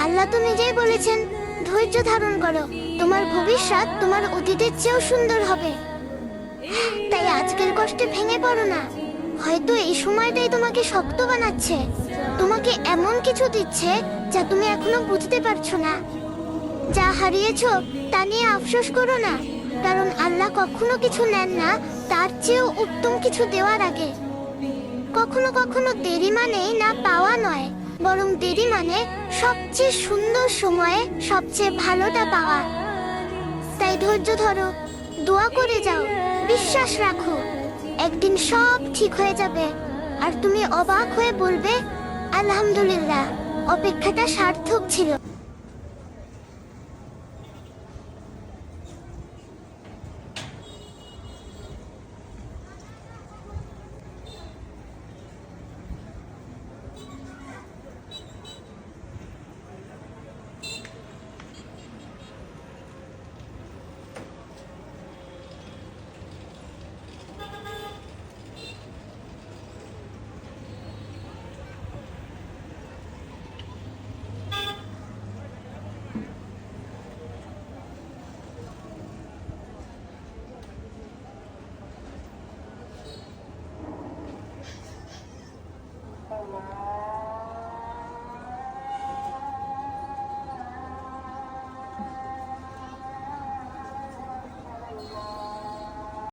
আল্লাহ তো নিজেই বলেছেন, ধৈর্য ধারণ করো, তোমার ভবিষ্যৎ তোমার অতীতের চেয়েও সুন্দর হবে। তাই আজকের কষ্টে ভেঙে পড়ো না। হয়তো এই সময়টাই তোমাকে শক্ত বানাচ্ছে, তোমাকে এমন কিছু দিচ্ছে যা তুমি এখনো বুঝতে পারছো না। যা হারিয়েছো তা নিয়ে আফসোস করো না, কারণ আল্লাহ কখনো কিছু নেন না তার চেয়েও উত্তম কিছু দেওয়ার আগে। কখনো কখনো দেরি মানেই না পাওয়া নয়, বরং দেরি মানে সবচেয়ে সুন্দর সময়ে সবচেয়ে ভালোটা পাওয়া। তাই ধৈর্য ধরো, দোয়া করে যাও, বিশ্বাস রাখো, একদিন সব ঠিক হয়ে যাবে। আর তুমি অবাক হয়ে বলবে, আলহামদুলিল্লাহ, অপেক্ষাটা সার্থক ছিল।